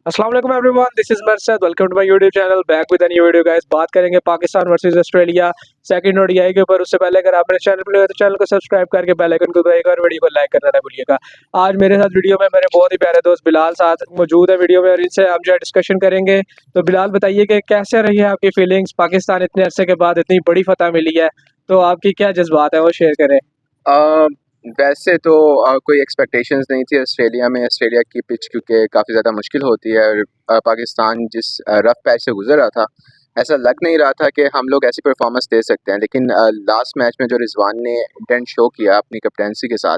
अस्सलाम वालेकुम everyone, this is Marsad. Welcome to my YouTube channel, back with a new video guys. बात करेंगे Pakistan versus Australia second ODI के ऊपर। उससे पहले अगर आपने चैनल पर नए हो तो चैनल को सब्सक्राइब करके बेल आइकन को दबाइएगा और वीडियो को लाइक करना ना भूलिएगा। आज मेरे साथ वीडियो में मेरे बहुत ही प्यारे दोस्त बिलाल साथ मौजूद है वीडियो में और इनसे हम जो है डिस्कशन करेंगे। तो बिलाल बताइए कि कैसे रही है आपकी फीलिंग्स, पाकिस्तान इतने अरसे के बाद इतनी बड़ी फतह मिली है, तो आपकी क्या जज्बात है वो शेयर करें। अ, वैसे तो कोई एक्सपेक्टेशंस नहीं थी ऑस्ट्रेलिया की पिच, क्योंकि काफ़ी ज़्यादा मुश्किल होती है और पाकिस्तान जिस रफ पैच से गुजर रहा था, ऐसा लग नहीं रहा था कि हम लोग ऐसी परफॉर्मेंस दे सकते हैं। लेकिन लास्ट मैच में जो रिजवान ने इंटेंट शो किया अपनी कैप्टेंसी के साथ,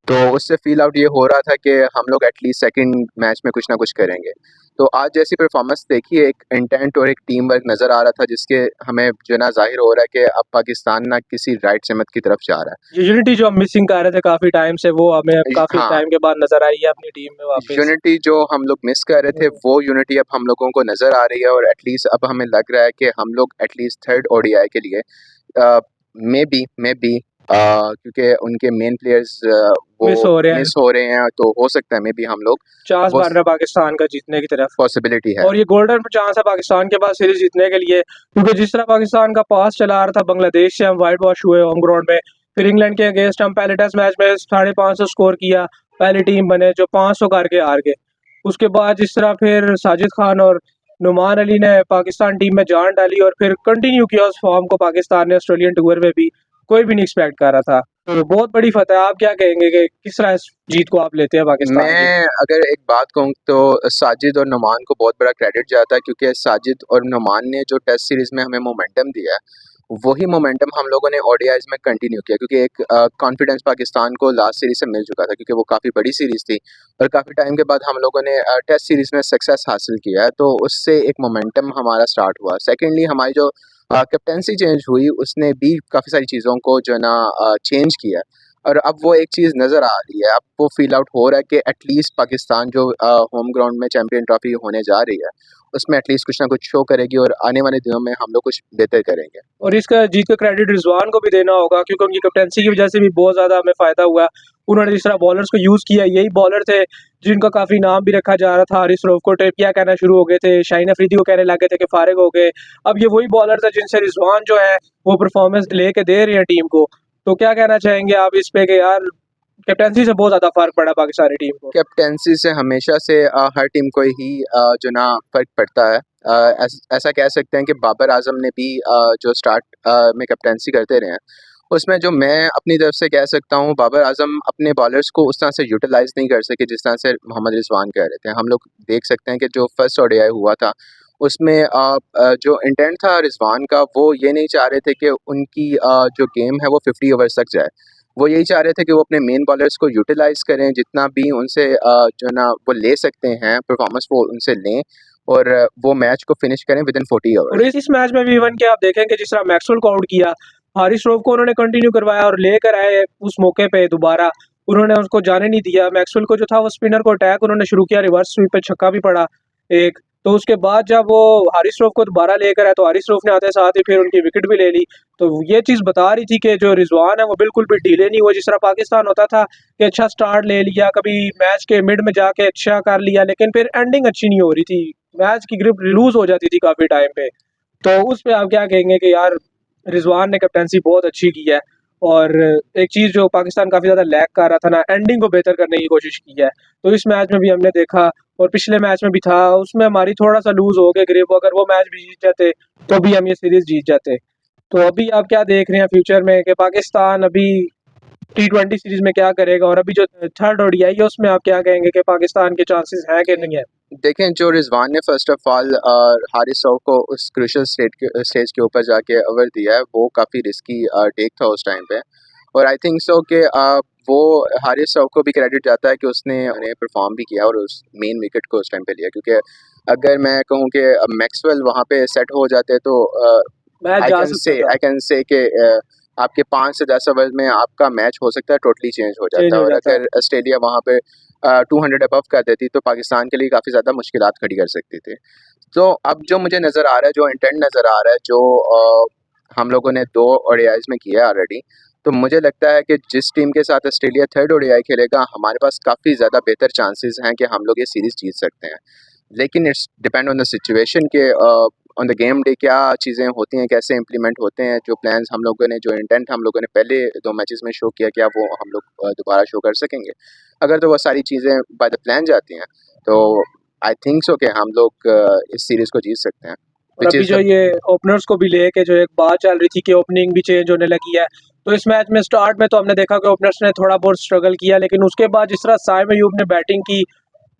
तो उससे फील आउट ये हो रहा था कि हम लोग एटलीस्ट सेकंड मैच में कुछ ना कुछ करेंगे। तो आज जैसी परफॉर्मेंस देखी, एक इंटेंट और एक टीम वर्क नज़र आ रहा था, जिसके हमें जो ना जाहिर हो रहा है कि अब पाकिस्तान ना किसी राइट सिमत की तरफ जा रहा है। ये यूनिटी जो हम मिसिंग कर रहे थे काफी टाइम से, वो हमें काफी हाँ, टाइम के बाद नजर आई है अपनी टीम में वापस। यूनिटी जो हम लोग मिस कर रहे थे, वो यूनिटी अब हम लोगों को नज़र आ रही है और एटलीस्ट अब हमें लग रहा है कि हम लोग एटलीस्ट थर्ड ओडीआई के लिए मे बी क्योंकि उनके मेन प्लेयर्स वो मिस हो रहे हैं, मिस हो रहे हैं, तो हो सकता है मे बी हम लोग चांस वो बन रहा है पाकिस्तान का जीतने की तरफ। पॉसिबिलिटी है। और ये गोल्डन चांस है पाकिस्तान के पास सीरीज जीतने के लिए, क्योंकि जिस तरह पाकिस्तान का पास चला आ रहा था, बांग्लादेश से हम वाइट वॉश हुए होम ग्राउंड में, फिर इंग्लैंड के अगेंस्ट हम पहले टेस्ट मैच में 550 स्कोर किया, पहली टीम बने जो 500 करके हार गए। उसके बाद जिस तरह फिर साजिद खान और नुमान अली ने पाकिस्तान टीम में जान डाली और फिर कंटिन्यू किया उस फॉर्म को पाकिस्तान ने ऑस्ट्रेलियन टूर में भी, कोई भी नहीं एक्सपेक्ट कर रहा था। तो बहुत बड़ी फतह है। आप क्या कहेंगे कि किस तरह इस जीत को आप लेते हैं पाकिस्तान की? मैं अगर एक बात कहूँ तो साजिद और नुमान को बहुत बड़ा क्रेडिट जाता है, क्योंकि साजिद और नुमान ने जो टेस्ट सीरीज में हमें मोमेंटम दिया है, वही मोमेंटम हम लोगों ने ओडीआईज में कंटिन्यू किया, क्योंकि एक कॉन्फिडेंस पाकिस्तान को लास्ट सीरीज से मिल चुका था, क्योंकि वो काफ़ी बड़ी सीरीज थी और काफ़ी टाइम के बाद हम लोगों ने टेस्ट सीरीज में सक्सेस हासिल किया है, तो उससे एक मोमेंटम हमारा स्टार्ट हुआ। सेकेंडली हमारी जो कैप्टेंसी चेंज हुई, उसने भी काफ़ी सारी चीज़ों को जो ना चेंज किया, और अब वो एक चीज़ नज़र आ रही है, अब वो फील आउट हो रहा है कि एटलीस्ट पाकिस्तान जो होम ग्राउंड में चैंपियन ट्रॉफी होने जा रही है, उसमें एटलीस्ट कुछ ना कुछ शो करेगी और आने वाले दिनों में हम लोग कुछ बेहतर करेंगे। और इसका जीत का क्रेडिट रिजवान को भी देना होगा, क्योंकि उनकी कैप्टेंसी की वजह से भी बहुत ज़्यादा हमें फ़ायदा हुआ। उन्होंने जिस तरह बॉलर्स को यूज़ किया, यही बॉलर थे जिनका काफ़ी नाम भी रखा जा रहा था। हारिस रऊफ को टेपिया कहना शुरू हो गए थे, शाहीन अफरीदी को कहने लगे थे कि फारिग हो गए। अब ये वही बॉलर थे जिनसे रिजवान जो है वो परफॉर्मेंस लेके दे रहे हैं टीम को। तो क्या कहना चाहेंगे आप इस पे कि यार कैप्टेंसी से बहुत ज़्यादा फ़र्क पड़ा पाकिस्तानी टीम को? कैप्टेंसी से हमेशा से हर टीम को ही जो ना फ़र्क पड़ता है। ऐसा कह सकते हैं कि बाबर आजम ने भी जो स्टार्ट में कैप्टेंसी करते रहे हैं, उसमें जो मैं अपनी तरफ से कह सकता हूँ, बाबर आजम अपने बॉलर्स को उस तरह से यूटिलाइज़ नहीं कर सके जिस तरह से मोहम्मद रिजवान कह रहे थे। हम लोग देख सकते हैं कि जो फर्स्ट ओडीआई हुआ था, उसमें जो इंटेंट था रिजवान का, वो ये नहीं चाह रहे थे कि उनकी जो गेम है वो 50 ओवर्स तक जाए। वो यही चाह रहे थे कि वो अपने मेन बॉलर्स को यूटिलाइज़ करें, जितना भी उनसे जो ना वो ले सकते हैं परफॉर्मेंस, वो उनसे लें और वो मैच को फिनिश करें विदिन 40 और ओवर्स। इस मैच में भी इवन के आप देखें कि जिस तरह मैक्सवेल को आउट किया, हारिस रऊफ को उन्होंने कंटिन्यू करवाया और लेकर आए उस मौके पे दोबारा, उन्होंने उसको जाने नहीं दिया। मैक्सवेल को जो था वो स्पिनर को अटैक उन्होंने शुरू किया, रिवर्स स्वीप पे छक्का भी पड़ा एक। तो उसके बाद जब वो हारिस रऊफ को दोबारा लेकर आए तो हारिस रऊफ ने आते साथ ही फिर उनकी विकेट भी ले ली। तो ये चीज़ बता रही थी कि जो रिजवान है वो बिल्कुल भी ढीले नहीं हुआ। जिस तरह पाकिस्तान होता था कि अच्छा स्टार्ट ले लिया, कभी मैच के मिड में जाके अच्छा कर लिया, लेकिन फिर एंडिंग अच्छी नहीं हो रही थी, मैच की ग्रिप लूज हो जाती थी काफ़ी टाइम पे। तो उस पे आप क्या कहेंगे कि यार रिजवान ने कैप्टेंसी बहुत अच्छी की है, और एक चीज़ जो पाकिस्तान काफ़ी ज़्यादा लैग कर रहा था ना, एंडिंग को बेहतर करने की कोशिश की है। तो इस मैच में भी हमने देखा और पिछले मैच में भी था, उसमें हमारी थोड़ा सा लूज हो गया ग्रिप। अगर वो मैच भी जीत जाते तो भी हम ये सीरीज जीत जाते। तो अभी आप क्या देख रहे हैं फ्यूचर में कि पाकिस्तान अभी T20 सीरीज में क्या करेगा, और अभी जो थर्ड ओडीआई है उसमें आप क्या कहेंगे कि पाकिस्तान के चांसेस हैं कि नहीं है? देखें, जो रिजवान ने first of all Haris Rauf को उस क्रूशियल स्टेज के ऊपर जाके ओवर दिया है, वो काफ़ी रिस्की टेक था उस टाइम पे, और आई थिंक सो कि वो हारिस रऊफ को भी क्रेडिट जाता है कि उसने उन्हें परफॉर्म भी किया और उस मेन विकेट को उस टाइम पे लिया, क्योंकि अगर मैं कहूँ कि मैक्सवेल वहाँ पे सेट हो जाते तो मैच जा सकता था, आई कैन से कि आपके 5 से 10 ओवर में आपका मैच हो सकता है टोटली चेंज हो चेंज जाता है, हो और जाता। अगर ऑस्ट्रेलिया वहाँ पे 200 अबव कर देती तो पाकिस्तान के लिए काफ़ी ज़्यादा मुश्किलात खड़ी कर सकती थी। तो अब जो मुझे नज़र आ रहा है, जो इंटेंट नज़र आ रहा है, जो हम लोगों ने 2 ओडीआईज़ में किया है ऑलरेडी, तो मुझे लगता है कि जिस टीम के साथ ऑस्ट्रेलिया थर्ड ओडीआई खेलेगा, हमारे पास काफ़ी ज़्यादा बेहतर चांसेस हैं कि हम लोग ये सीरीज़ जीत सकते हैं। लेकिन it's depend on the situation के ऑन द गेम डे क्या चीज़ें होती हैं, कैसे इम्प्लीमेंट होते हैं, जो प्लान्स हम लोगों ने, जो इंटेंट हम लोगों ने पहले 2 मैचेस में शो किया, क्या वो हम लोग दोबारा शो कर सकेंगे? अगर तो वो सारी चीज़ें बाय द प्लान जाती हैं, तो आई थिंक सो कि हम लोग इस सीरीज़ को जीत सकते हैं। और व्हिच अभी इज़ जो द ये ओपनर्स को भी लेके जो एक बात चल रही थी कि ओपनिंग भी चेंज होने लगी है, तो इस मैच में स्टार्ट में तो हमने देखा कि ओपनर्स ने थोड़ा बहुत स्ट्रगल किया, लेकिन उसके बाद जिस तरह साइम अयूब ने बैटिंग की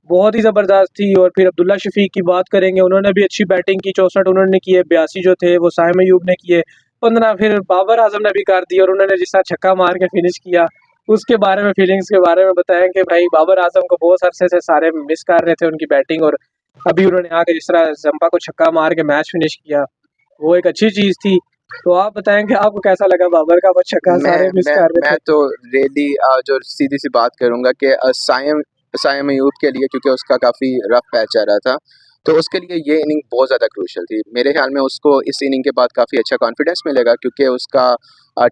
बहुत ही ज़बरदस्त थी। और फिर अब्दुल्ला शफीक की बात करेंगे, उन्होंने भी अच्छी बैटिंग की, 64 उन्होंने किए, 82 जो थे वो साइम अयूब ने किए, 15 फिर बाबर आजम ने भी कर दी और उन्होंने जिस तरह छक्का मार के फिनिश किया, उसके बारे में फीलिंग्स के बारे में बताएं कि भाई बाबर आजम को बहुत अरसे से सारे मिस कर रहे थे उनकी बैटिंग, और अभी उन्होंने आके जिस तरह जंपा को छक्का मार के मैच फिनिश किया, वो एक अच्छी चीज़ थी। तो आप बताएं कि आपको कैसा लगा बाबर का वो छक्का, मैं सारे मिस मैं कर रहे मैं थे। तो रियली जो सीधी-सी बात करूँगा कि साइम अयूब के लिए, क्योंकि उसका काफ़ी रफ़ पैच जा रहा था, तो उसके लिए ये इनिंग बहुत ज़्यादा क्रूशियल थी। मेरे ख़्याल में उसको इस इनिंग के बाद काफ़ी अच्छा कॉन्फिडेंस मिलेगा, क्योंकि उसका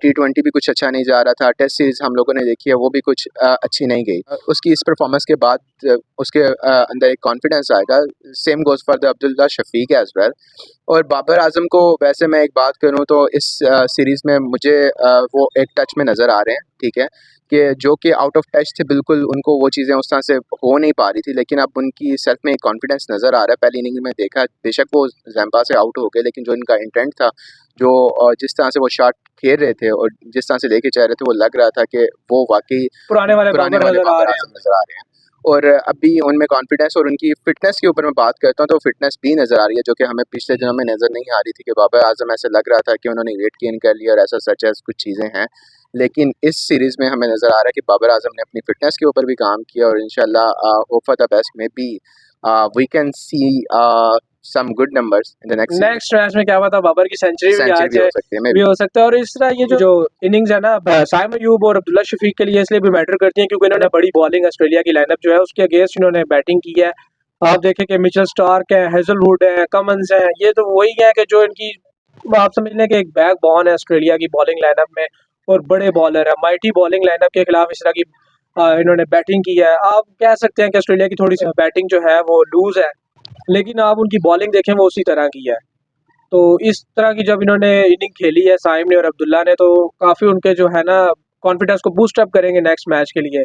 टी20 भी कुछ अच्छा नहीं जा रहा था। टेस्ट सीरीज़ हम लोगों ने देखी है, वो भी कुछ अच्छी नहीं गई। उसकी इस परफॉर्मेंस के बाद उसके अंदर एक कॉन्फिडेंस आएगा। Same goes for the Abdullah Shafique as well. और बाबर आजम को वैसे मैं एक बात करूं तो इस सीरीज़ में मुझे वो एक टच में नज़र आ रहे हैं, ठीक है, कि जो कि आउट ऑफ टच थे बिल्कुल, उनको वो चीज़ें उस तरह से हो नहीं पा रही थी, लेकिन अब उनकी सेल्फ में एक कॉन्फिडेंस नज़र आ रहा है। पहली इनिंग में देखा, बेशक वो जैम्पा से आउट हो गए, लेकिन जो इनका इंटेंट था, जो जिस तरह से वो शॉट खेल रहे थे और जिस तरह से लेके जा रहे थे, वो लग रहा था कि वो वाकई पुराने वाले पुराने बाबर वाले नजर आ बाबर रहे हैं। आजम नज़र आ रहे हैं। और अभी उनमें कॉन्फिडेंस और उनकी फ़िटनेस के ऊपर मैं बात करता हूँ, तो फ़िटनेस भी नज़र आ रही है, जो कि हमें पिछले दिनों में नज़र नहीं आ रही थी कि बाबर आजम ऐसे लग रहा था कि उन्होंने वेट गेन कर लिया और ऐसा सच है, कुछ चीज़ें हैं। लेकिन इस सीरीज़ में हमें नज़र आ रहा है कि बाबर आजम ने अपनी फ़िटनेस के ऊपर भी काम किया, और इंशाल्लाह hope for the best, may be we can see some good numbers in the next series. Next match में क्या पता बाबर की सेंचुरी भी आ सेंचुरी भी हो जाए, सकती है, मे भी बी। हो सकता है। और इस तरह ये जो इनिंग्स है ना साइम अयूब और अब्दुल्ला शफीक के लिए इसलिए भी मैटर करती हैं क्योंकि इन्होंने बड़ी बॉलिंग ऑस्ट्रेलिया की लाइनअप जो है उसके अगेंस्ट इन्होंने बैटिंग की है। आप देखें कि मिचेल स्टार्क है, हेजलवुड है, कमंस है, ये तो वही है कि जो इनकी आप समझ लें कि एक बैक बॉन है ऑस्ट्रेलिया की बॉलिंग लाइनअप में, और बड़े बॉलर है। माइटी बॉलिंग लाइनअप के खिलाफ इस तरह की इन्होंने बैटिंग की है। आप कह सकते हैं कि ऑस्ट्रेलिया की थोड़ी सी बैटिंग जो है वो लूज है, लेकिन आप उनकी बॉलिंग देखें वो उसी तरह की है। तो इस तरह की जब इन्होंने इनिंग खेली है साइम ने और अब्दुल्ला ने, तो काफ़ी उनके जो है ना कॉन्फिडेंस को बूस्ट अप करेंगे नेक्स्ट मैच के लिए।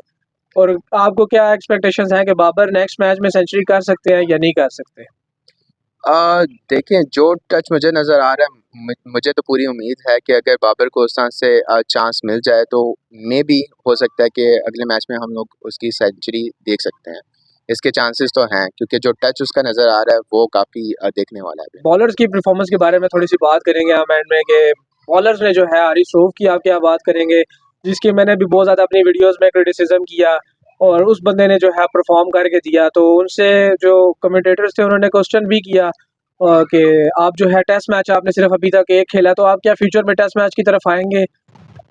और आपको क्या एक्सपेक्टेशंस हैं कि बाबर नेक्स्ट मैच में सेंचुरी कर सकते हैं या नहीं कर सकते? देखिए, जो टच मुझे नज़र आ रहा है, मुझे तो पूरी उम्मीद है कि अगर बाबर को उस तरह से चांस मिल जाए, तो मे बी हो सकता है कि अगले मैच में हम लोग उसकी सेंचुरी देख सकते हैं। इसके चांसेस तो हैं, क्योंकि जो टच उसका नज़र आ रहा है वो काफ़ी देखने वाला है। बॉलर्स की परफॉर्मेंस के बारे में थोड़ी सी बात करेंगे हम एंड में कि बॉलर्स में जो है हारिस रऊफ की आप क्या बात करेंगे, जिसकी मैंने भी बहुत ज़्यादा अपनी वीडियोस में क्रिटिसिज्म किया, और उस बंदे ने जो है परफॉर्म करके दिया। तो उनसे जो कमेंटेटर्स थे उन्होंने क्वेश्चन भी किया कि आप जो है टेस्ट मैच आपने सिर्फ अभी तक एक खेला, तो आप क्या फ्यूचर में टेस्ट मैच की तरफ आएंगे?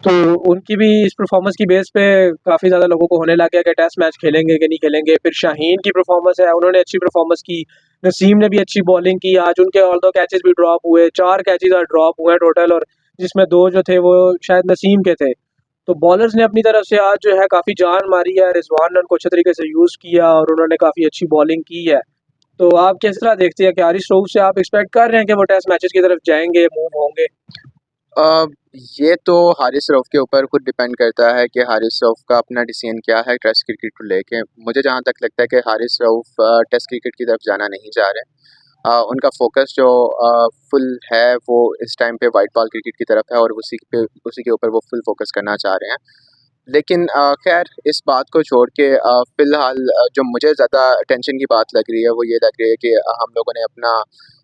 तो उनकी भी इस परफॉर्मेंस की बेस पे काफ़ी ज़्यादा लोगों को होने लग गया कि टेस्ट मैच खेलेंगे कि नहीं खेलेंगे। फिर शाहीन की परफॉर्मेंस है, उन्होंने अच्छी परफॉर्मेंस की, नसीम ने भी अच्छी बॉलिंग की। आज उनके ऑल दो कैचेस भी ड्रॉप हुए, 4 कैचेस आज ड्रॉप हुए टोटल, और जिसमें 2 जो थे वो शायद नसीम के थे। तो बॉलर्स ने अपनी तरफ से आज जो है काफ़ी जान मारी है, रिजवान ने उनको अच्छे तरीके से यूज़ किया और उन्होंने काफ़ी अच्छी बॉलिंग की है। तो आप किस तरह देखते हैं कि हारिस रऊफ से आप एक्सपेक्ट कर रहे हैं कि वो टेस्ट मैचेस की तरफ जाएंगे, मूव होंगे? अ, ये तो हारिस रऊफ के ऊपर खुद डिपेंड करता है कि हारिस रऊफ का अपना डिसीजन क्या है टेस्ट क्रिकेट को लेके। मुझे जहाँ तक लगता है कि हारिस रऊफ टेस्ट क्रिकेट की तरफ जाना नहीं चाह रहे। उनका फ़ोकस जो फुल है वो इस टाइम पे वाइट बॉल क्रिकेट की तरफ है, और उसी के ऊपर वो फुल फ़ोकस करना चाह रहे हैं। लेकिन ख़ैर, इस बात को छोड़ के फ़िलहाल जो मुझे ज़्यादा टेंशन की बात लग रही है, वो ये लग रही है कि हम लोगों ने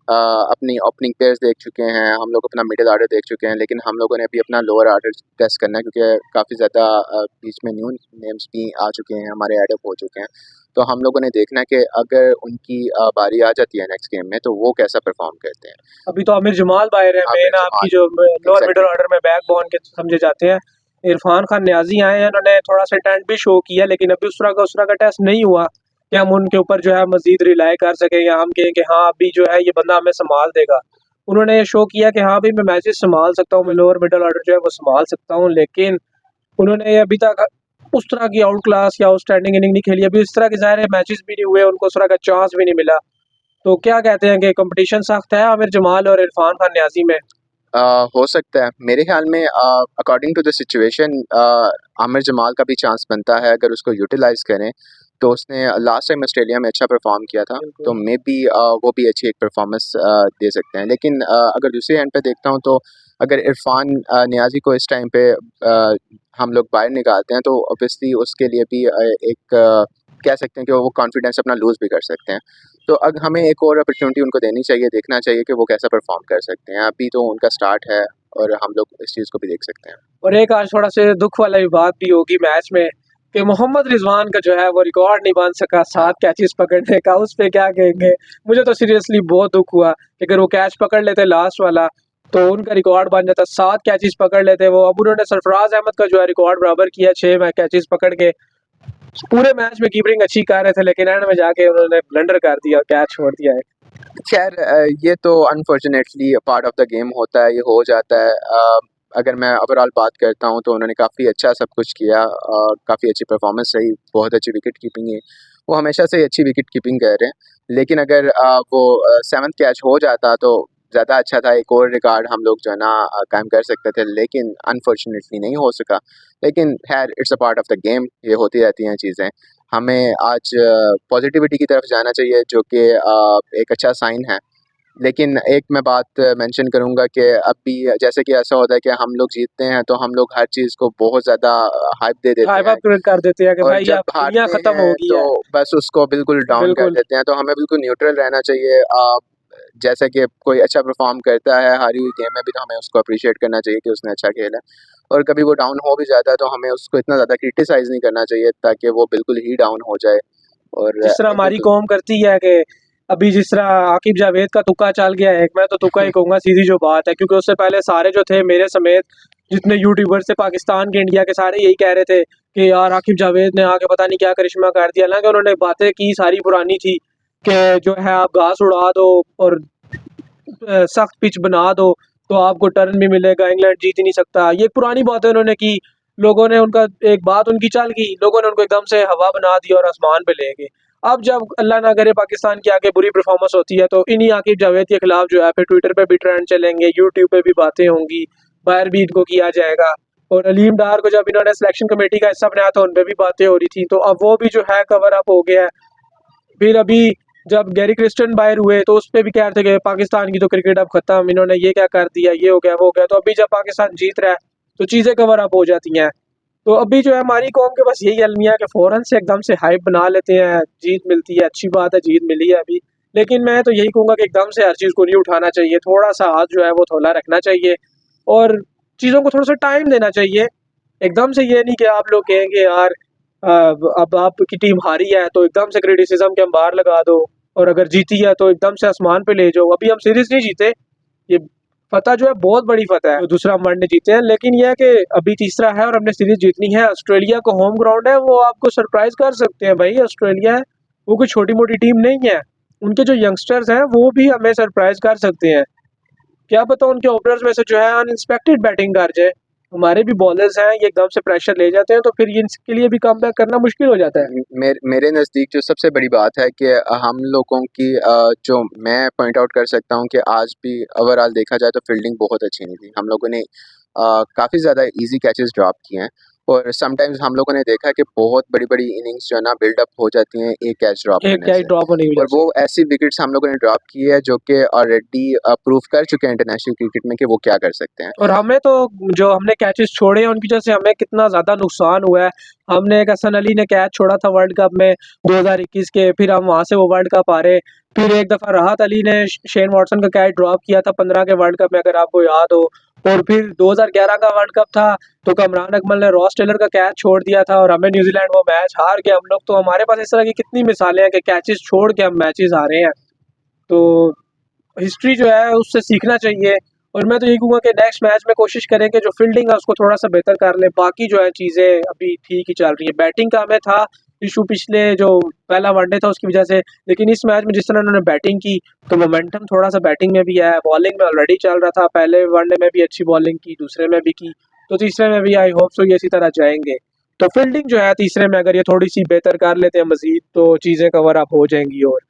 अपनी ओपनिंग पेयर्स देख चुके हैं, हम लोग अपना मिडल ऑर्डर देख चुके हैं, लेकिन हम लोगों ने अभी अपना लोअर ऑर्डर टेस्ट करना है, क्योंकि काफ़ी ज़्यादा बीच में न्यू नेम्स भी आ चुके हैं, हमारे ऐड अप हो चुके हैं। तो हम लोगों ने देखना है कि अगर उनकी बारी आ जाती है नेक्स्ट गेम में, तो वो कैसा परफ़ॉर्म करते हैं। अभी तो आमिर जमाल बाहर है, आमिर मेन आपकी जमाल, जो लोअर मिडल एग्ज़ैक्टली। ऑर्डर में बैकबोन के समझे जाते हैं। इरफान खान न्याजी आए हैं, उन्होंने थोड़ा सा टैलेंट भी शो किया, लेकिन अभी उस तरह का टेस्ट नहीं हुआ कि हम उनके ऊपर जो है मजीद रिलाई कर सकें या हम कहें कि हाँ अभी जो है ये बंदा हमें संभाल देगा। उन्होंने ये शो किया कि हाँ भाई मैं मैचेस संभाल सकता हूँ, मैं लोअर मिडल ऑर्डर जो है वो संभाल सकता हूँ, लेकिन उन्होंने अभी तक उस तरह की आउट क्लास या आउटस्टैंडिंग इनिंग नहीं खेली। अभी इस तरह के ज़ाहिर है मैचेस भी नहीं हुए, उनको उस तरह का चांस भी नहीं मिला। तो क्या कहते हैं कि कंपटीशन सख्त है आमिर जमाल और इरफान खान न्याजी में? हो सकता है मेरे ख्याल में according to the situation Aamir Jamal का भी चांस बनता है अगर उसको यूटिलाइज करें तो उसने लास्ट टाइम ऑस्ट्रेलिया में अच्छा परफॉर्म किया था तो बिल्कुल। मे बी वो भी अच्छी एक परफॉर्मेंस दे सकते हैं लेकिन अगर दूसरे एंड पे देखता हूँ तो अगर इरफान नियाजी को इस टाइम पे हम लोग बाहर निकालते हैं तो ऑब्वियसली उसके लिए भी एक कह सकते हैं कि वो कॉन्फिडेंस अपना लूज़ भी कर सकते हैं तो अब हमें एक और अपॉर्चुनिटी उनको देनी चाहिए देखना चाहिए कि वो कैसा परफॉर्म कर सकते हैं अभी तो उनका स्टार्ट है और हम लोग इस चीज़ को भी देख सकते हैं और एक आज थोड़ा से दुख वाला भी बात भी होगी मैच में कि मोहम्मद रिजवान का जो है वो रिकॉर्ड नहीं बन सका 7 कैचेस पकड़ने का। उस पे क्या कहेंगे? मुझे तो सीरियसली बहुत दुख हुआ कि अगर वो कैच पकड़ लेते लास्ट वाला तो उनका रिकॉर्ड बन जाता। 7 कैचेस पकड़ लेते वो। अब उन्होंने सरफराज अहमद का जो है रिकॉर्ड बराबर किया 6 कैचेस पकड़ के। पूरे मैच में कीपिंग अच्छी कर रहे थे लेकिन एंड में जाके उन्होंने ब्लंडर कर दिया, कैच छोड़ दिया है। खैर ये तो unfortunately part of the game होता है ये हो जाता है अगर मैं ओवरऑल बात करता हूँ तो उन्होंने काफ़ी अच्छा सब कुछ किया काफ़ी अच्छी परफॉर्मेंस रही बहुत अच्छी विकेट कीपिंग है वो हमेशा से ही अच्छी विकेट कीपिंग कर रहे हैं लेकिन अगर वो 7th कैच हो जाता तो ज़्यादा अच्छा था एक और रिकॉर्ड हम लोग जो है ना कायम कर सकते थे लेकिन अनफॉर्चुनेटली नहीं हो सका लेकिन खैर it's a part of the game ये होती रहती हैं चीज़ें हमें आज पॉजिटिविटी की तरफ जाना चाहिए जो कि एक अच्छा साइन है लेकिन एक मैं बात मेंशन करूँगा कि अभी जैसे कि ऐसा होता है कि हम लोग जीतते हैं तो हम लोग हर चीज़ को बहुत ज़्यादा हाइप दे देते हाइप हैं अप कर देते हैं कि और भाई जब अब दुनिया हारते खत्म हो हैं गई तो है। बस उसको बिल्कुल डाउन कर बिल्कुल। देते हैं तो हमें बिल्कुल न्यूट्रल रहना चाहिए जैसे कि कोई अच्छा परफॉर्म करता है हारी हुई गेम में भी तो हमें उसको अप्रिशिएट करना चाहिए कि उसने अच्छा खेला और कभी वो डाउन हो भी जाता है तो हमें उसको इतना ज़्यादा क्रिटिसाइज़ नहीं करना चाहिए ताकि वो बिल्कुल ही डाउन हो जाए और जिस तरह हमारी बिल्कुल कौम करती है कि अभी जिस तरह आकिब जावेद का तुक्का चल गया है, मैं तो तुक्का ही कहूँगा सीधी जो बात है, क्योंकि उससे पहले सारे जो थे मेरे समेत जितने यूट्यूबर्स थे पाकिस्तान के इंडिया के सारे यही कह रहे थे कि यार आकिब जावेद ने आके पता नहीं क्या करिश्मा कर दिया। हालांकि उन्होंने बातें की सारी पुरानी थी कि जो है आप घास उड़ा दो और सख्त पिच बना दो तो आपको टर्न भी मिलेगा, इंग्लैंड जीत ही नहीं सकता। ये पुरानी बातें उन्होंने की। लोगों ने उनका एक बात उनकी चल गई, लोगों ने उनको एकदम से हवा बना दी और आसमान पे ले गए। अब जब अल्लाह ना करे पाकिस्तान की आगे बुरी परफॉर्मेंस होती है तो इन्हीं आकिब जावेद के खिलाफ जो है फिर ट्विटर पे भी ट्रेंड चलेंगे, यूट्यूब पे भी बातें होंगी, बाहर भी इनको किया जाएगा। और अलीम डार को जब इन्होंने सिलेक्शन कमेटी का हिस्सा बनाया तो उन पर भी बातें हो रही थी, तो अब वो भी जो है कवर अप हो गया है। फिर अभी जब गैरी क्रिस्टन बाहर हुए तो उस पर भी कह रहे थे कि पाकिस्तान की तो क्रिकेट अब खत्म, इन्होंने ये क्या कर दिया, ये हो गया वो हो गया। तो अभी जब पाकिस्तान जीत रहा है तो चीज़ें कवर अप हो जाती हैं। तो अभी जो है हमारी कौम के बस यही अलमिया कि फ़ौरन से एकदम से हाइप बना लेते हैं, जीत मिलती है, अच्छी बात है जीत मिली है अभी। लेकिन मैं तो यही कहूँगा कि एकदम से हर चीज़ को नहीं उठाना चाहिए, थोड़ा सा हाथ जो है वो थोड़ा रखना चाहिए और चीज़ों को थोड़ा सा टाइम देना चाहिए। एकदम से ये नहीं कि आप लोग कहेंगे यार अब आपकी टीम हारी है तो एकदम से क्रिटिसिज्म के अंबार लगा दो और अगर जीती है तो एकदम से आसमान पे ले जाओ। अभी हम सीरीज नहीं जीते, ये फतह जो है बहुत बड़ी फतह है जो दूसरा हम वनडे जीते हैं, लेकिन यह है कि अभी तीसरा है और हमने सीरीज जीतनी है। ऑस्ट्रेलिया को होम ग्राउंड है, वो आपको सरप्राइज कर सकते हैं भाई। ऑस्ट्रेलिया है वो कोई छोटी मोटी टीम नहीं है, उनके जो यंगस्टर्स हैं वो भी हमें सरप्राइज कर सकते हैं। क्या पता उनके ओपनर्स में से जो है अनएक्सपेक्टेड बैटिंग कर जाए। हमारे भी बॉलर्स हैं ये एकदम से प्रेशर ले जाते हैं तो फिर इनके लिए भी कमबैक करना मुश्किल हो जाता है। मेरे नज़दीक जो सबसे बड़ी बात है कि हम लोगों की जो मैं पॉइंट आउट कर सकता हूँ कि आज भी ओवरऑल देखा जाए तो फील्डिंग बहुत अच्छी नहीं थी हम लोगों ने काफ़ी ज़्यादा इजी कैचेस ड्रॉप किए हैं और समटाइम्स हम लोगों ने देखा कि बहुत बड़ी बड़ी इनिंग्स जो है ना बिल्डअप हो जाती हैं एक कैच ड्रॉप एक करने कैच से ड्रॉप होने की और वजह वो से। ऐसी विकेट्स हम लोगों ने ड्रॉप की है जो कि ऑलरेडी प्रूव कर चुके हैं इंटरनेशनल क्रिकेट में कि वो क्या कर सकते हैं और हमें तो जो हमने कैचेस छोड़े हैं उनकी वजह से हमें कितना ज़्यादा नुकसान हुआ है। हमने एक हसन अली ने कैच छोड़ा था वर्ल्ड कप में 2021 के, फिर हम वहाँ से वो वर्ल्ड कप हारे। फिर एक दफ़ा राहत अली ने शेन वॉटसन का कैच ड्रॉप किया था 15 के वर्ल्ड कप में, अगर आपको याद हो। और फिर 2011 का वर्ल्ड कप था तो कमरान अकमल ने रॉस टेलर का कैच छोड़ दिया था और हमें न्यूजीलैंड वो मैच हार गया हम लोग। तो हमारे पास इस तरह की कितनी मिसालें हैं कि कैचेस छोड़ के हम मैचेस हारे हैं। तो हिस्ट्री जो है उससे सीखना चाहिए। और मैं तो यही कहूँगा कि नेक्स्ट मैच में कोशिश करें कि जो फील्डिंग है उसको थोड़ा सा बेहतर कर लें। बाकी जो है चीज़ें अभी ठीक ही चल रही है। बैटिंग का हमें था इशू पिछले जो पहला वनडे था उसकी वजह से, लेकिन इस मैच में जिस तरह उन्होंने बैटिंग की तो मोमेंटम थोड़ा सा बैटिंग में भी है। बॉलिंग में ऑलरेडी चल रहा था, पहले वनडे में भी अच्छी बॉलिंग की, दूसरे में भी की, तो तीसरे में भी आई होप सो ये इसी तरह जाएंगे। तो फील्डिंग जो है तीसरे में अगर ये थोड़ी सी बेहतर कर लेते हैं मजीद तो चीज़ें कवर अप हो जाएंगी। और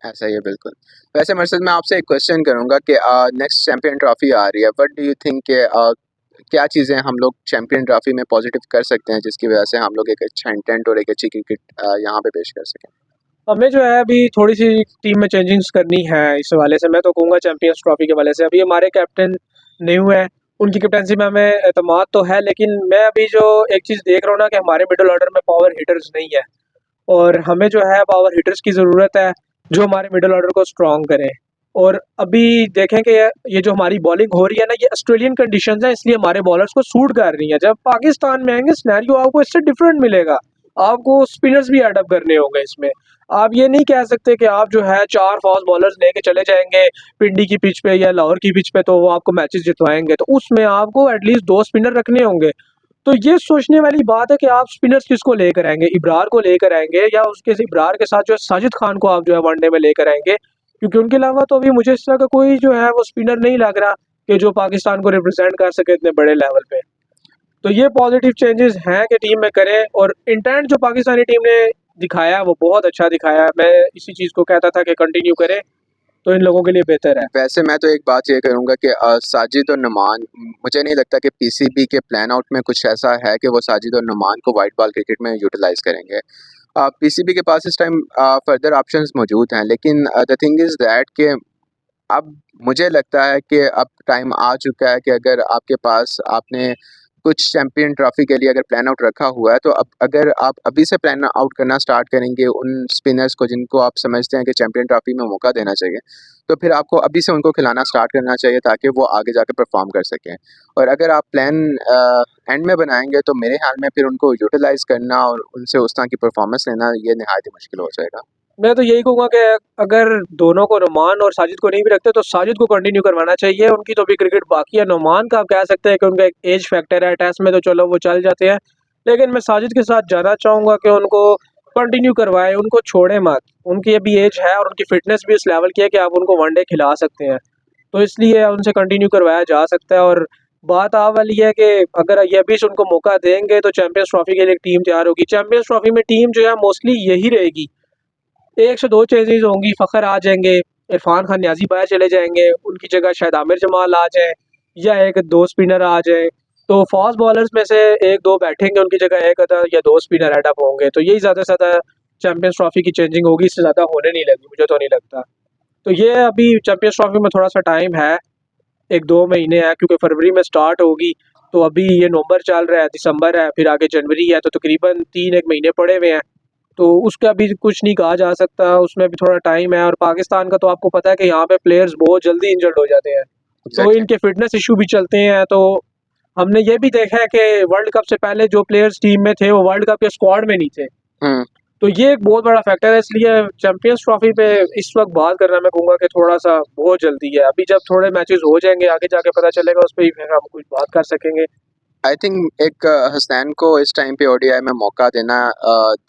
ऐसा ही है बिल्कुल। वैसे मकसद मैं आपसे एक क्वेश्चन करूँगा कि नेक्स्ट चैंपियन ट्रॉफी आ रही है, व्हाट डू यू थिंक कि क्या चीज़ें हम लोग चैंपियन ट्रॉफी में पॉजिटिव कर सकते हैं जिसकी वजह से हम लोग एक अच्छा इंटेंट और एक अच्छी क्रिकेट यहाँ पे पेश कर सकें? हमें जो है अभी थोड़ी सी टीम में चेंजिंग्स करनी है इस हवाले से। मैं तो कहूँगा चैंपियंस ट्रॉफी के हवाले से अभी हमारे कैप्टन न्यू है, उनकी कैप्टनसी में हमें एतमाद तो है, लेकिन मैं अभी जो एक चीज़ देख रहा हूँ ना कि हमारे मिडल ऑर्डर में पावर हिटर्स नहीं है, और हमें जो है पावर हिटर्स की ज़रूरत है जो हमारे मिडल ऑर्डर को स्ट्रॉन्ग करें। और अभी देखें कि ये जो हमारी बॉलिंग हो रही है ना, ये ऑस्ट्रेलियन कंडीशंस हैं, इसलिए हमारे बॉलर्स को सूट कर रही है। जब पाकिस्तान में आएंगे सिनेरियो आपको इससे डिफरेंट मिलेगा, आपको स्पिनर्स भी एडअप करने होंगे इसमें। आप ये नहीं कह सकते कि आप जो है 4 फास्ट बॉलर्स लेके चले जाएंगे पिंडी की पिच पे या लाहौर की पिच पे तो वो आपको मैचेस जितवाएंगे, तो उसमें आपको एटलीस्ट 2 स्पिनर रखने होंगे। तो ये सोचने वाली बात है कि आप स्पिनर्स किसको लेकर आएंगे, इब्रार को लेकर आएंगे या उसके इब्रार के साथ जो है साजिद खान को आप जो है वनडे में लेकर आएंगे, क्योंकि उनके अलावा तो अभी मुझे इस तरह का कोई जो है वो स्पिनर नहीं लग रहा कि जो पाकिस्तान को रिप्रेजेंट कर सके इतने बड़े लेवल पे। तो ये पॉजिटिव चेंजेस हैं कि टीम में करें, और इंटेंट जो पाकिस्तानी टीम ने दिखाया वो बहुत अच्छा दिखाया। मैं इसी चीज़ को कहता था कि कंटिन्यू करें तो इन लोगों के लिए बेहतर है। वैसे मैं तो एक बात ये करूँगा कि साजिद और नुमान, मुझे नहीं लगता कि पीसीबी के प्लान आउट में कुछ ऐसा है कि वो साजिद और नुमान को वाइट बॉल क्रिकेट में यूटिलाइज करेंगे। पीसीबी के पास इस टाइम फर्दर ऑप्शंस मौजूद हैं, लेकिन द थिंग इज़ दैट कि अब मुझे लगता है कि अब टाइम आ चुका है कि अगर आपके पास आपने कुछ चैंपियन ट्रॉफी के लिए अगर प्लान आउट रखा हुआ है, तो अब अगर आप अभी से प्लान आउट करना स्टार्ट करेंगे उन स्पिनर्स को जिनको आप समझते हैं कि चैंपियन ट्रॉफी में मौका देना चाहिए, तो फिर आपको अभी से उनको खिलाना स्टार्ट करना चाहिए ताकि वो आगे जाके परफॉर्म कर सकें। और अगर आप प्लान एंड में बनाएंगे तो मेरे ख्याल में फिर उनको यूटिलाइज करना और उनसे उस तरह की परफॉर्मेंस लेना ये नहायत ही मुश्किल हो जाएगा। मैं तो यही कहूँगा कि अगर दोनों को, नुमान और साजिद को नहीं भी रखते तो साजिद को कंटिन्यू करवाना चाहिए, उनकी तो भी क्रिकेट बाकी है। नुमान का आप कह सकते हैं कि उनका एक एज फैक्टर है, टेस्ट में तो चलो वो चल जाते हैं, लेकिन मैं साजिद के साथ जाना चाहूँगा कि उनको कंटिन्यू करवाएं, उनको छोड़े मत। उनकी अभी एज है और उनकी फिटनेस भी इस लेवल की है कि आप उनको वनडे खिला सकते हैं, तो इसलिए उनसे कंटिन्यू करवाया जा सकता है। और बात आ वाली है कि अगर ये भी उनको मौका देंगे तो चैंपियंस ट्रॉफी के लिए एक टीम तैयार होगी। चैंपियंस ट्रॉफी में टीम जो है मोस्टली यही रहेगी, 1 से 2 चेंजेस होंगी, फ़खर आ जाएंगे, इरफान खान न्याजी बाहर चले जाएंगे, उनकी जगह शायद आमिर जमाल आ जाए या 1-2 स्पिनर आ जाए। तो फास्ट बॉलर्स में से 1-2 बैठेंगे, उनकी जगह 1 आधा या 2 स्पिनर एडअप होंगे। तो यही ज़्यादा से ज़्यादा चैंपियंस ट्रॉफी की चेंजिंग होगी, इससे ज़्यादा होने नहीं लगी, मुझे तो नहीं लगता। तो ये अभी चैंपियंस ट्रॉफी में थोड़ा सा टाइम है, 1-2 महीने है, क्योंकि फरवरी में स्टार्ट होगी। तो अभी ये नवंबर चल रहा है, दिसंबर है, फिर आगे जनवरी है, तो तकरीबन 3-1 महीने पड़े हुए हैं। तो उसका भी कुछ नहीं कहा जा सकता, उसमें भी थोड़ा टाइम है। और पाकिस्तान का तो आपको पता है कि यहाँ पे प्लेयर्स बहुत जल्दी इंजर्ड हो जाते हैं, तो एग्जैक्टली। इनके फिटनेस इशू भी चलते हैं। तो हमने ये भी देखा है कि वर्ल्ड कप से पहले जो प्लेयर्स टीम में थे वो वर्ल्ड कप के स्क्वाड में नहीं थे, हम्म। तो ये एक बहुत बड़ा फैक्टर है। इसलिए चैंपियंस ट्रॉफी पे इस वक्त बात करना मैं कहूँगा कि थोड़ा सा बहुत जल्दी है। अभी जब थोड़े मैचेस हो जाएंगे आगे जाके पता चलेगा, उस पर ही फिर हम कुछ बात कर सकेंगे। आई थिंक एक हसनैन को इस टाइम पे ओडीआई में मौका देना,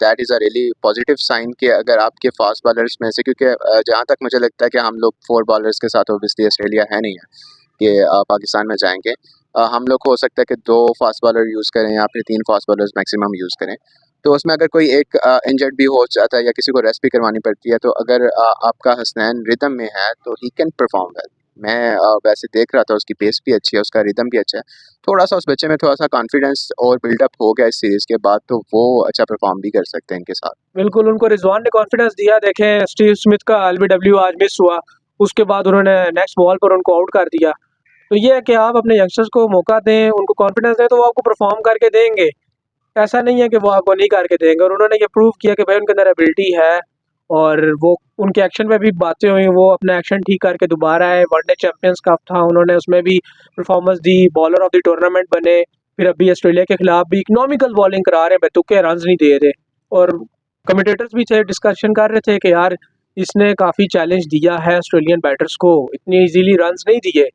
that is a really positive sign कि अगर आपके फास्ट बॉलर्स में से, क्योंकि जहाँ तक मुझे लगता है कि हम लोग 4 बॉलर्स के साथ ऑब्वियसली ऑस्ट्रेलिया है नहीं है कि पाकिस्तान में जाएंगे। हम लोग हो सकता है कि 2 फास्ट बॉलर यूज़ करें या फिर 3 फास्ट बॉलर्स मैक्सिमम यूज़ करें। तो उसमें अगर कोई एक इंजर्ड भी हो जाता है या किसी को रेस्ट भी करवानी पड़ती है, तो अगर आपका हसनैन रिदम में है तो ही कैन परफॉर्म वेल। मैं वैसे देख रहा था, उसकी पेस भी अच्छी है, उसका रिदम भी अच्छा है। थोड़ा-सा उस बच्चे में थोड़ा-सा कॉन्फिडेंस और बिल्डअप हो गया इस सीरीज़ के बाद, तो वो अच्छा परफॉर्म भी कर सकते हैं इनके साथ। बिल्कुल, उनको रिजवान ने कॉन्फिडेंस दिया। देखें स्टीव स्मिथ का एलबीडब्ल्यू आज मिस हुआ, उसके बाद उन्होंने नेक्स्ट बॉल पर उनको आउट कर दिया। तो ये है कि आप अपने यंगस्टर्स को मौका दें, उनको कॉन्फिडेंस दें, तो वो आपको परफॉर्म करके देंगे। ऐसा नहीं है कि वो आपको नहीं करके देंगे, और उन्होंने ये प्रूव किया कि भाई उनके अंदर एबिलिटी है। और वो उनके एक्शन में भी बातें हुई, वो अपना एक्शन ठीक करके दोबारा आए। वनडे चैंपियंस कप था, उन्होंने उसमें भी performance the, bowler of the tournament बने। फिर अभी ऑस्ट्रेलिया के खिलाफ भी इकोनॉमिकल बॉलिंग करा रहे, बेतुके रन नहीं दे रहे। और कमेंटेटर्स भी थे, डिस्कशन कर रहे थे कि यार इसने काफ़ी चैलेंज दिया है ऑस्ट्रेलियन बैटर्स को, इतनी इजीली रन्स नहीं दिए।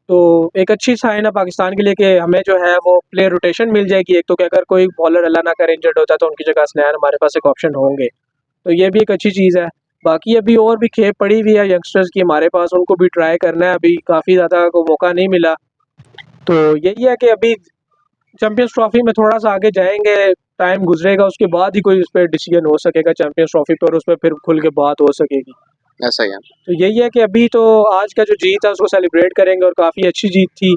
तो एक अच्छी साइन है पाकिस्तान के लिए कि हमें जो है वो प्लेयर रोटेशन मिल जाएगी। एक तो कि अगर कोई बॉलर अल्लाह ना करे इंजर्ड होता है तो उनकी जगह स्नेहर हमारे पास एक ऑप्शन होंगे, तो ये भी एक अच्छी चीज़ है। बाकी अभी और भी खेप पड़ी हुई है यंगस्टर्स की हमारे पास, उनको भी ट्राई करना है। अभी काफ़ी ज़्यादा को मौका नहीं मिला, तो यही है कि अभी चैंपियंस ट्रॉफी में थोड़ा सा आगे जाएंगे, टाइम गुजरेगा, उसके बाद ही कोई उस पर डिसीजन हो सकेगा चैंपियंस ट्रॉफी पर, उस पर फिर खुल के बात हो सकेगी। ऐसा ही है। तो यही है कि अभी तो आज का जो जीत है उसको सेलिब्रेट करेंगे और काफ़ी अच्छी जीत थी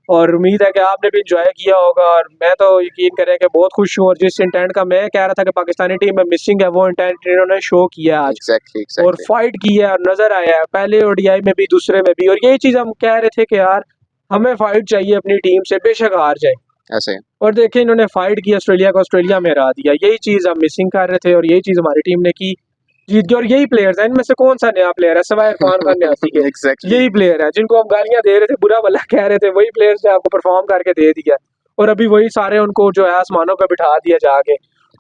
और उम्मीद है कि आपने भी इंजॉय किया होगा और मैं तो यकीन करें कि बहुत खुश हूँ और जिस इंटेंट का मैं कह रहा था कि पाकिस्तानी टीम में मिसिंग है वो इंटेंट इन्होंने शो किया आज एग्जैक्टली और एग्जैक्टली। फाइट की है और नज़र आया है पहले ओडीआई में भी दूसरे में भी और यही चीज़ हम कह रहे थे कि यार हमें फाइट चाहिए अपनी टीम से बेशक हार जाए ऐसे ही। और देखें इन्होंने फाइट की ऑस्ट्रेलिया को ऑस्ट्रेलिया में हरा दिया यही चीज़ हम मिसिंग कर रहे थे और यही चीज़ हमारी टीम ने की जीत गई और यही प्लेयर्स हैं इनमें से कौन सा नया प्लेयर है सिवाय इरफान खान न्यासी के एग्जैक्टली। यही प्लेयर है जिनको हम गालियां दे रहे थे बुरा भला कह रहे थे वही प्लेयर्स ने आपको परफॉर्म करके दे दिया और अभी वही सारे उनको जो है आसमानों पे बिठा दिया जाके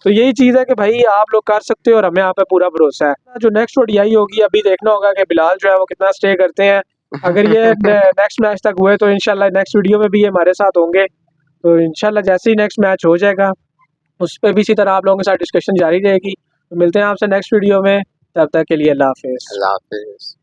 तो यही चीज़ है कि भाई आप लोग कर सकते हो और हमें आप पे पूरा भरोसा है जो नेक्स्ट ओडीआई होगी अभी देखना होगा कि बिलाल जो है वो कितना स्टे करते हैं अगर ये नेक्स्ट मैच तक हुए तो इंशाल्लाह नेक्स्ट वीडियो में भी ये हमारे साथ होंगे तो इंशाल्लाह जैसे ही नेक्स्ट मैच हो जाएगा उस पर भी इसी तरह आप लोगों के साथ डिस्कशन जारी रहेगी तो मिलते हैं आपसे नेक्स्ट वीडियो में तब तक के लिए अल्लाह हाफिज़ अल्लाह हाफिज।